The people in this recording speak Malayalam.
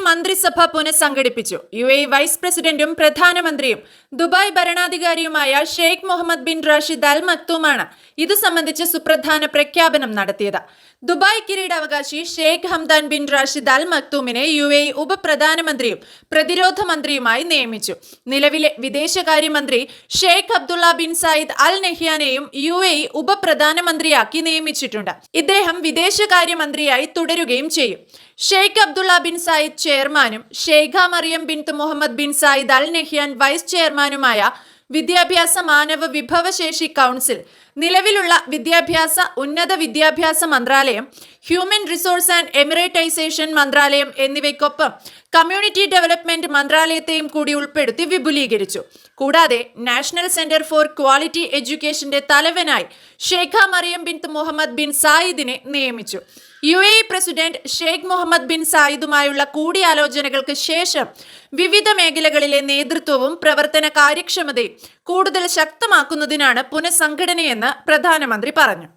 മന്ത്രിസഭ പുനഃസംഘടിപ്പിച്ചു. വൈസ് പ്രസിഡന്റും പ്രധാനമന്ത്രിയും ദുബായ് ഭരണാധികാരിയുമായ Sheikh Mohammed bin Rashid Al മക്തൂമാണ് ഇത് സംബന്ധിച്ച് സുപ്രധാന പ്രഖ്യാപനം നടത്തിയത്. ദുബായ് കിരീടാവകാശി Sheikh Hamdan bin Rashid Al മക്തൂമിനെ ഉപപ്രധാനമന്ത്രിയും പ്രതിരോധ മന്ത്രിയുമായി നിയമിച്ചു. നിലവിലെ വിദേശകാര്യമന്ത്രി Sheikh Abdullah bin Zayed Al നെഹ്യാനെയും ഉപപ്രധാനമന്ത്രിയാക്കി നിയമിച്ചിട്ടുണ്ട്. ഇദ്ദേഹം വിദേശകാര്യമന്ത്രിയായി തുടരുകയും ചെയ്യും. ഷെയ്ഖ് അബ്ദുള്ള ബിൻ സായിദ് ചെയർമാനും Sheikha Mariam bin Mohammed bin Zayed Al Nahyan vice ചെയർമാനുമായ വിദ്യാഭ്യാസ മാനവ വിഭവശേഷി കൗൺസിൽ, നിലവിലുള്ള വിദ്യാഭ്യാസ ഉന്നത വിദ്യാഭ്യാസ മന്ത്രാലയം, ഹ്യൂമൻ റിസോഴ്സ് ആൻഡ് എമിറേറ്റൈസേഷൻ മന്ത്രാലയം എന്നിവയ്ക്കൊപ്പം കമ്മ്യൂണിറ്റി ഡെവലപ്മെന്റ് മന്ത്രാലയത്തെയും കൂടി ഉൾപ്പെടുത്തി വിപുലീകരിച്ചു. കൂടാതെ നാഷണൽ സെന്റർ ഫോർ ക്വാളിറ്റി എഡ്യൂക്കേഷന്റെ തലവനായി Sheikha Mariam bin Mohammed bin സായിദിനെ നിയമിച്ചു. പ്രസിഡന്റ് ഷെയ്ഖ് മുഹമ്മദ് ബിൻ സായിദുമായുള്ള കൂടിയാലോചനകൾക്ക് ശേഷം വിവിധ മേഖലകളിലെ നേതൃത്വവും പ്രവർത്തന കാര്യക്ഷമതയും കൂടുതൽ ശക്തമാക്കുന്നതിനാണ് പുനഃസംഘടനയെന്ന് പ്രധാനമന്ത്രി പറഞ്ഞു.